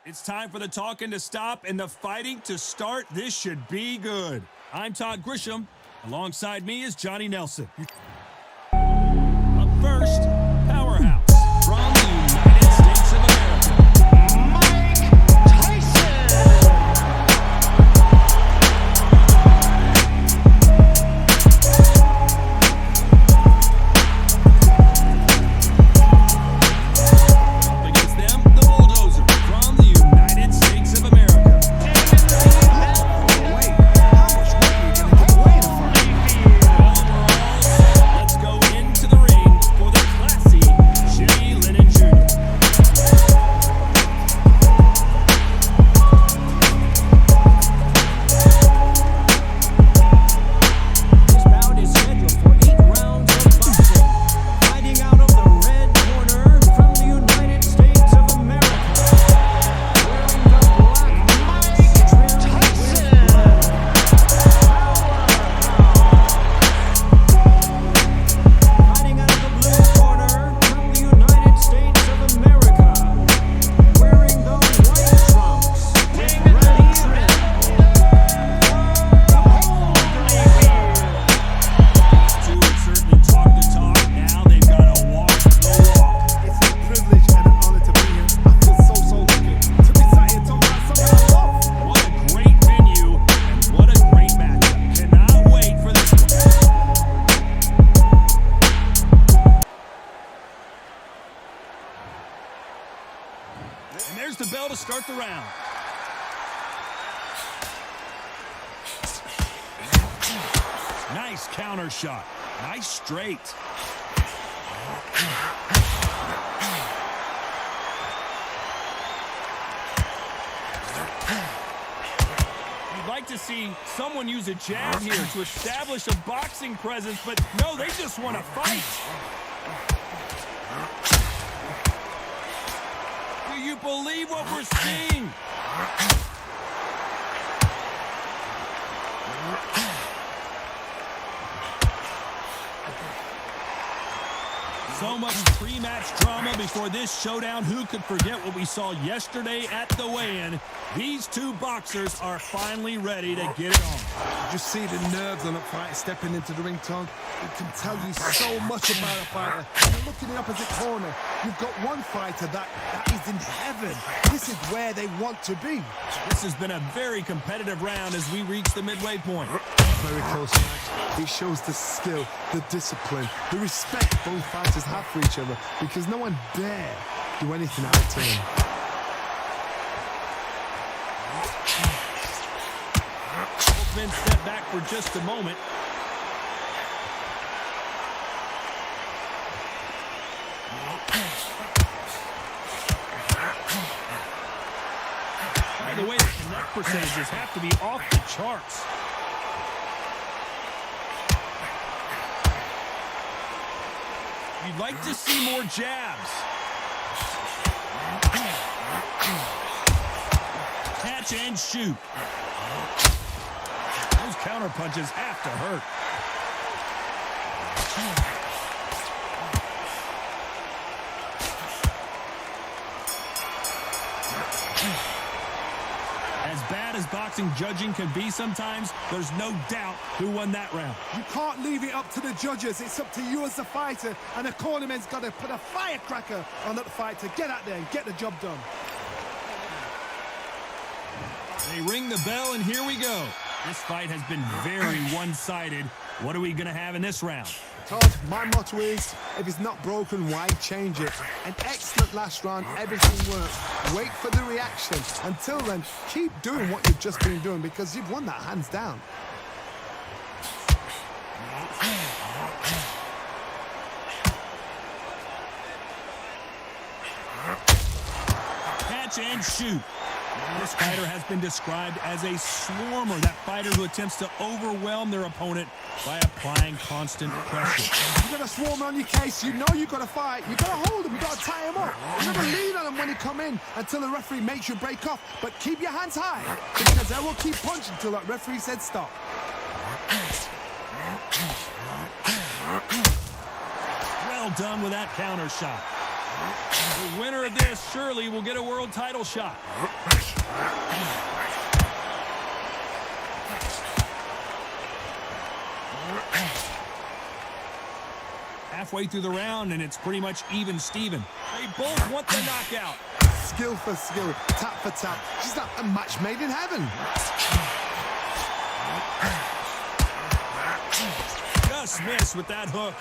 It's time for the talking to stop and the fighting to start. This should be good. I'm Todd Grisham. Alongside me is Johnny Nelson. Up first, powerhouse from the United States of America, Tyson. Up against them, the bulldozer from the United States of America. Let's go into the ring for the classy Jimmy Lennon Jr. This bout is scheduled for 8 rounds of boxing. Fighting out of the red corner from the United States of America, wearing the black trimmed Tyson. Fighting out of the blue corner from the United States of America, wearing the white trunks with red trim, Two would certainly talk the talk. Now they've got to walk the walk. It's a privilege and an honor to be here. I feel so lucky to be sat here talking about something I love. What a great venue and what a great matchup. Cannot wait for this one. And there's the bell to start the round. Nice counter shot. Nice straight. You'd like to see someone use a jab here to establish a boxing presence, but no, they just want to fight. Do you believe what we're seeing? So much pre-match drama before this showdown. Who could forget what we saw yesterday at the weigh-in? These two boxers are finally ready to get it on. Just see the nerves on a fighter stepping into the ring, Tom. It can tell you so much about a fighter. When you look in the opposite corner, you've got one fighter that is in heaven. This is where they want to be. This has been a very competitive round as we reach the midway point. Very close match. It shows the skill, the discipline, the respect both fighters have for each other, because no one dare do anything out of turn. Both men step back for just a moment. By the way, the connect percentages have to be off the charts. You'd like to see more jabs. Catch and shoot. Those counter punches have to hurt. As bad as boxing judging can be sometimes, there's no doubt who won that round. You can't leave it up to the judges. It's up to you as the fighter, and the cornerman's got to put a firecracker on that fight to get out there and get the job done. They ring the bell, and here we go. This fight has been very one-sided. What are we going to have in this round? Todd, my motto is, if it's not broken, why change it? An excellent last round, everything works. Wait for the reaction. Until then, keep doing what you've just been doing, because you've won that hands down. Catch and shoot. This fighter has been described as a swarmer, that fighter who attempts to overwhelm their opponent by applying constant pressure. You got a swarmer on your case, you know you got to fight. You got to hold him, you got to tie him up. You got to lean on him when he come in until the referee makes you break off. But keep your hands high, because they will keep punching until that referee said stop. Well done with that counter shot. The winner of this surely will get a world title shot. Halfway through the round, and it's pretty much even Steven. They both want the knockout. Skill for skill, tap for tap. Just like a match made in heaven. Just missed with that hook.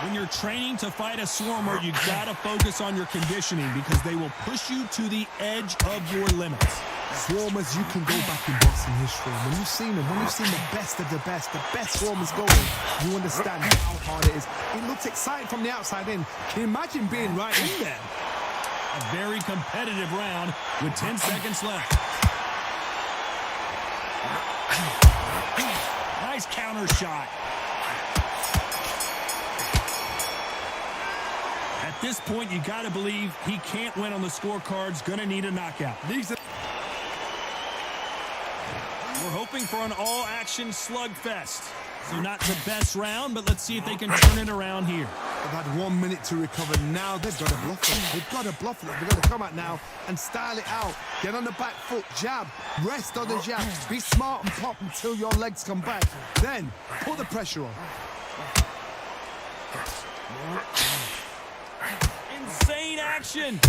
When you're training to fight a swarmer, you gotta focus on your conditioning because they will push you to the edge of your limits. Swarmers, you can go back in boxing history. When you've seen them, when you've seen the best of the best swarmers going, you understand how hard it is. It looks exciting from the outside in. Can you imagine being right in there? A very competitive round with 10 seconds left. Nice counter shot. At this point, you got to believe he can't win on the scorecards. Going to need a knockout. We're hoping for an all-action slugfest. So not the best round, but let's see if they can turn it around here. They've had 1 minute to recover. Now they've got to bluff it. They've got to bluff it. They've got to come out now and style it out. Get on the back foot, jab, rest on the jab. Be smart and pop until your legs come back. Then put the pressure on. Insane action.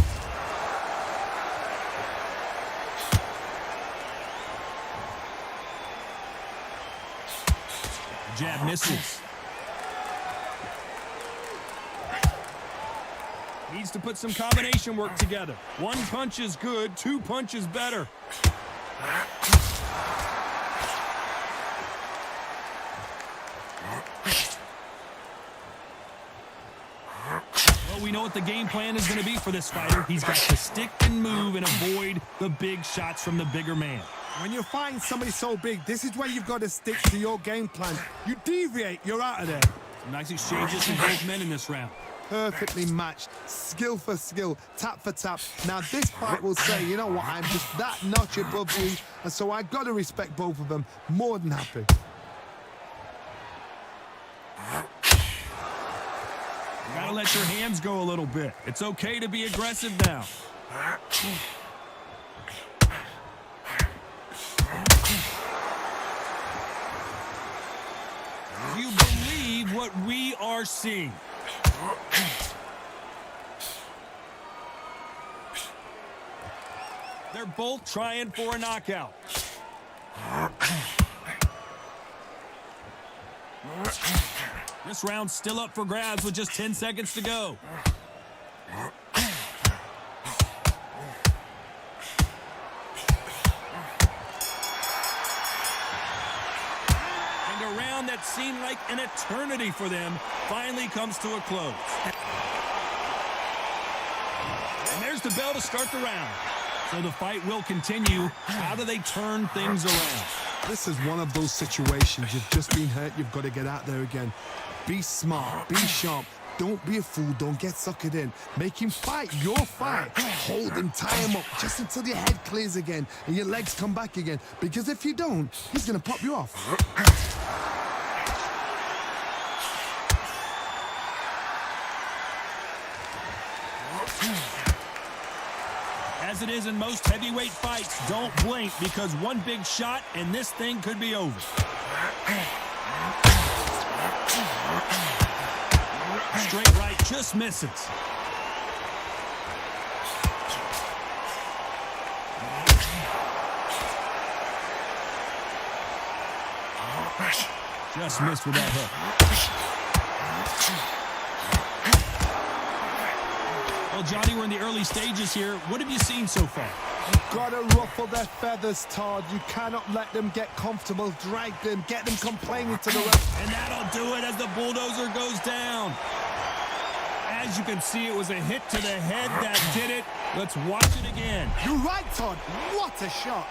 Jab misses. Needs to put some combination work together. One punch is good, two punches better. Well, we know what the game plan is going to be for this fighter. He's got to stick and move and avoid the big shots from the bigger man. When you're fighting somebody so big, this is where you've got to stick to your game plan. You deviate, you're out of there. Some nice exchanges from both men in this round. Perfectly matched, skill for skill, tap for tap. Now this fight will say, you know what, I'm just that notch above you, and so I've got to respect both of them. More than happy. You gotta let your hands go a little bit. It's okay to be aggressive now. Do you believe what we are seeing? They're both trying for a knockout. This round's still up for grabs with just 10 seconds to go. And a round that seemed like an eternity for them finally comes to a close. And there's the bell to start the round. So the fight will continue. How do they turn things around? This is one of those situations. You've just been hurt. You've got to get out there again. Be smart. Be sharp. Don't be a fool. Don't get suckered in. Make him fight your fight. Hold him, tie him up just until your head clears again and your legs come back again. Because if you don't, he's going to pop you off. As it is in most heavyweight fights, don't blink because one big shot and this thing could be over. Straight right just misses. Just missed with that hook. Well, Johnny, we're in the early stages here. What have you seen so far? You've got to ruffle their feathers, Todd. You cannot let them get comfortable. Drag them, get them complaining to the ref. And that'll do it as the bulldozer goes down. As you can see, it was a hit to the head that did it. Let's watch it again. You're right, Todd. What a shot.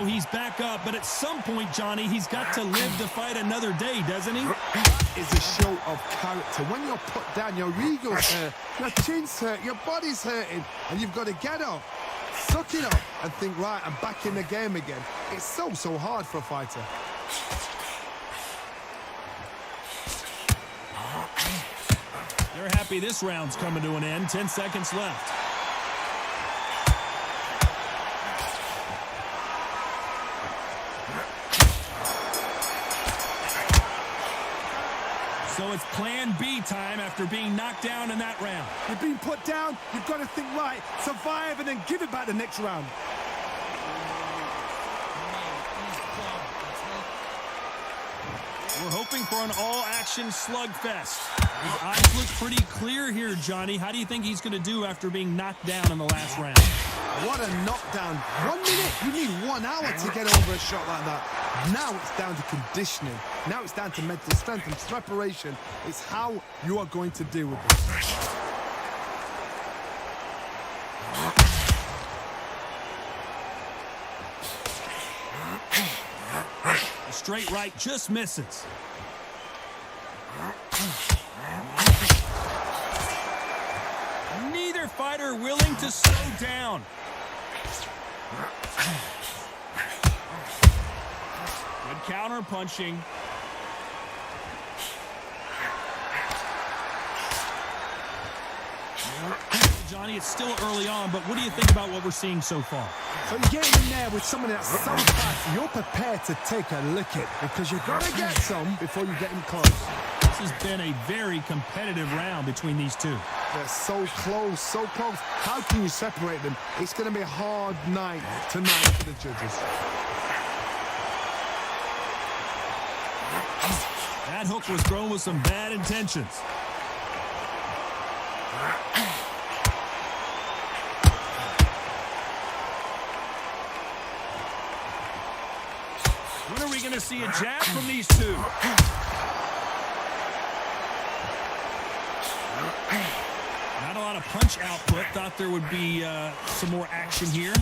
So he's back up, but at some point, Johnny, he's got to live to fight another day, doesn't he? That is a show of character. When you're put down, your ego's hurt, your chin's hurt, your body's hurting, and you've got to get up, suck it up, and think, right, I'm back in the game again. It's so hard for a fighter. They're happy this round's coming to an end. 10 seconds left. So it's plan B time after being knocked down in that round. You've been put down, you've got to think, right, survive and then give it back the next round. We're hoping for an all-action slugfest. His eyes look pretty clear here, Johnny. How do you think he's going to do after being knocked down in the last round? What a knockdown. 1 minute, you need 1 hour to get over a shot like that. Now it's down to conditioning. Now it's down to mental strength and preparation. It's how you are going to deal with this. A straight right just misses. Neither fighter willing to slow down. Good counter punching. Johnny, it's still early on, but what do you think about what we're seeing so far? So you're getting in there with someone that's so fast, you're prepared to take a licking because you've got to get some before you get him close. This has been a very competitive round between these two. They're so close, so close. How can you separate them? It's going to be a hard night tonight for the judges. That hook was thrown with some bad intentions. When are we going to see a jab from these two? Not a lot of punch output. Thought there would be some more action here.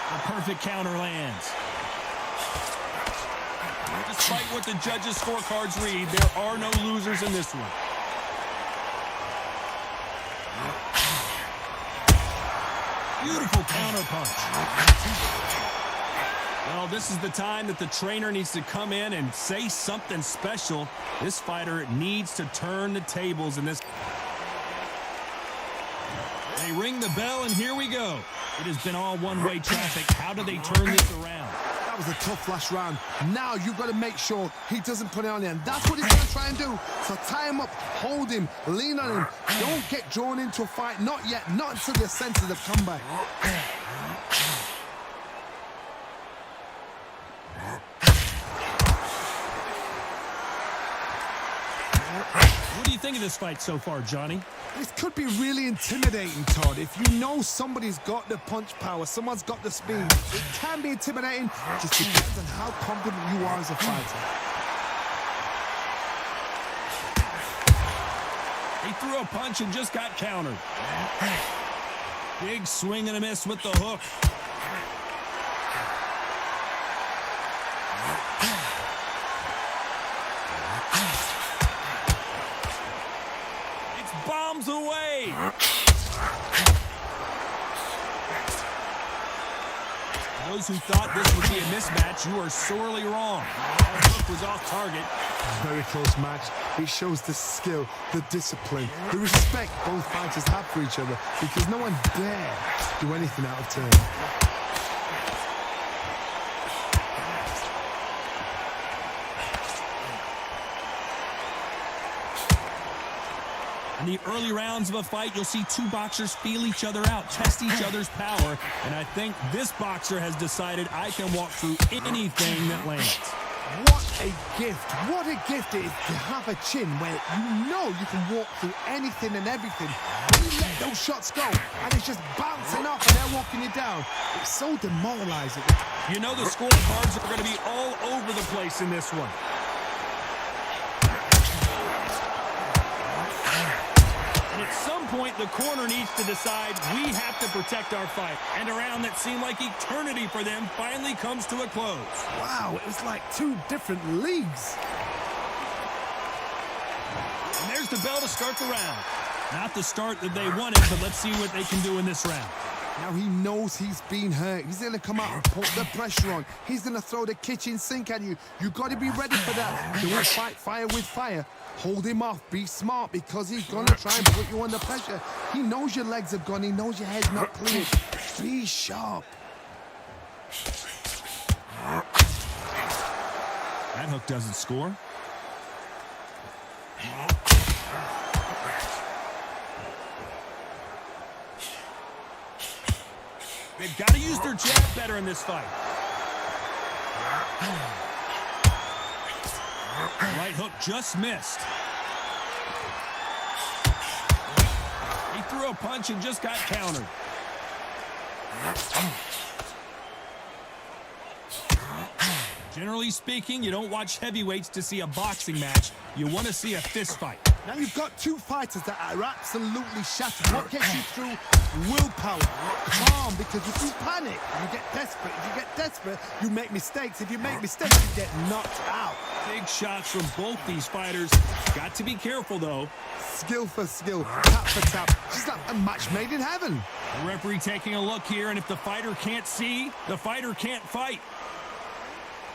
A perfect counter lands. Despite what the judges' scorecards read, there are no losers in this one. Beautiful counter punch. Well, this is the time that the trainer needs to come in and say something special. This fighter needs to turn the tables in this. They ring the bell, and here we go. It has been all one-way traffic. How do they turn this around? That was a tough last round. Now you've got to make sure he doesn't put it on the end. That's what he's going to try and do. So tie him up, hold him, lean on him. Don't get drawn into a fight. Not yet. Not until your senses have come back. What do you think of this fight so far, Johnny? This could be really intimidating, Todd. If you know somebody's got the punch power, someone's got the speed, it can be intimidating. It just depends on how confident you are as a fighter. He threw a punch and just got countered. Big swing and a miss with the hook. Bombs away. Those who thought this would be a mismatch, you are sorely wrong. That hook was off target. Very close match. It shows the skill, the discipline, the respect both fighters have for each other because no one dare do anything out of turn. In the early rounds of a fight, you'll see two boxers feel each other out, test each other's power, and I think this boxer has decided I can walk through anything that lands. What a gift. What a gift it is to have a chin where you know you can walk through anything and everything. When you let those shots go, and it's just bouncing off and they're walking you down, it's so demoralizing. You know the scorecards are going to be all over the place in this one. At some point, the corner needs to decide we have to protect our fight. And a round that seemed like eternity for them finally comes to a close. Wow, it was like two different leagues. And there's the bell to start the round. Not the start that they wanted, but let's see what they can do in this round. Now he knows he's been hurt. He's going to come out and put the pressure on. He's going to throw the kitchen sink at you. You've got to be ready for that. Don't fight fire with fire. Hold him off. Be smart because he's going to try and put you under pressure. He knows your legs have gone. He knows your head's not clear. Be sharp. That hook doesn't score. They've got to use their jab better in this fight. Right hook just missed. He threw a punch and just got countered. Generally speaking, you don't watch heavyweights to see a boxing match. You want to see a fist fight. Now you've got two fighters that are absolutely shattered. What gets you through? Willpower. Calm, because if you panic, you get desperate. If you get desperate, you make mistakes. If you make mistakes, you get knocked out. Big shots from both these fighters. Got to be careful, though. Skill for skill, tap for tap. Just like a match made in heaven. The referee taking a look here, and if the fighter can't see, the fighter can't fight.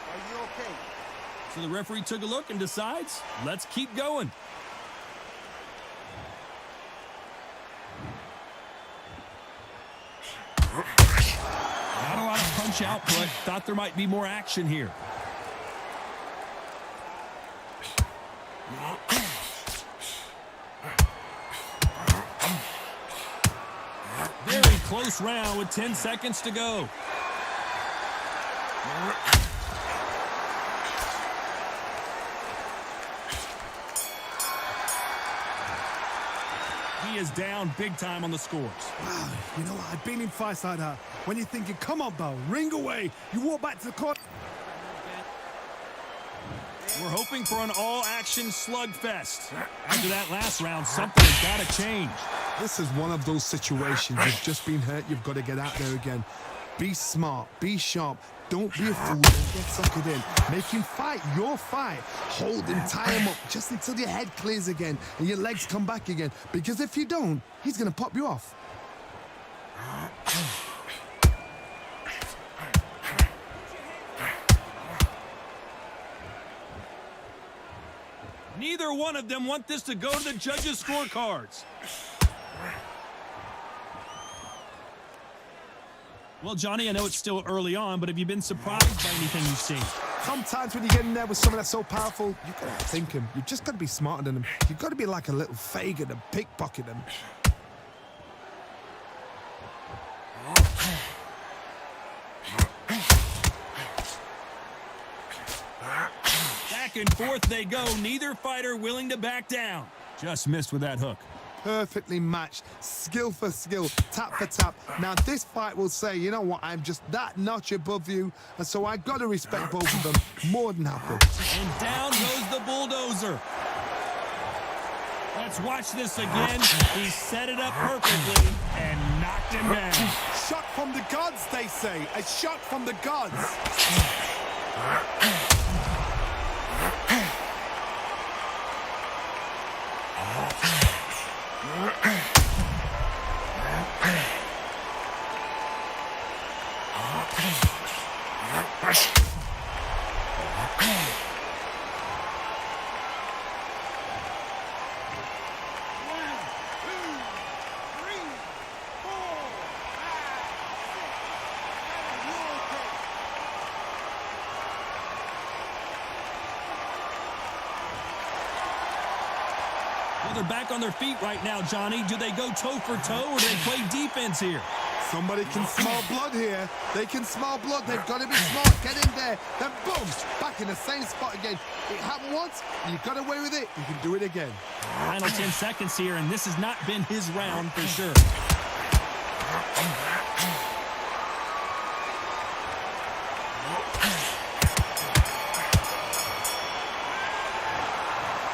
Are you okay? So the referee took a look and decides, let's keep going. Not a lot of punch output. Thought there might be more action here. Very close round with 10 seconds to go. He is down big time on the scores. Wow, you know what? I've been in fights like that. When you're thinking, come on, Bo, ring away. You walk back to the court. We're hoping for an all-action slugfest. After that last round, something's got to change. This is one of those situations. You've just been hurt. You've got to get out there again. Be smart. Be sharp. Don't be a fool. Don't get suckered in. Make him fight your fight. Hold him, tie him up just until your head clears again and your legs come back again. Because if you don't, he's going to pop you off. Neither one of them want this to go to the judges' scorecards. Well, Johnny, I know it's still early on, but have you been surprised by anything you've seen? Sometimes when you get in there with someone that's so powerful, you've got to think him. You've just got to be smarter than him. You've got to be like a little faggot and pickpocket him. Back and forth they go. Neither fighter willing to back down. Just missed with that hook. Perfectly matched, skill for skill, tap for tap. Now this fight will say, you know what, I'm just that notch above you, and so I got to respect both of them more than happy. And down goes the bulldozer. Let's watch this again. He set it up perfectly and knocked him down. Shot from the gods, they say. A shot from the gods. Well, they're back on their feet right now, Johnny. Do they go toe for toe or do they play defense here? Somebody can smell blood here. They can smell blood. They've got to be smart. Get in there. Then boom, back in the same spot again. It happened once. You got away with it. You can do it again. Final 10 seconds here, and this has not been his round for sure.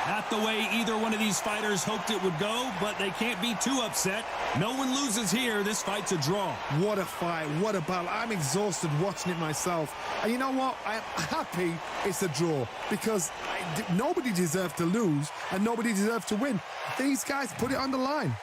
Not the way either one of these fighters hoped it would go, but they can't be too upset. No one loses here. This fight's a draw. What a fight. What a battle. I'm exhausted watching it myself. And you know what? I'm happy it's a draw because nobody deserved to lose and nobody deserved to win. These guys put it on the line.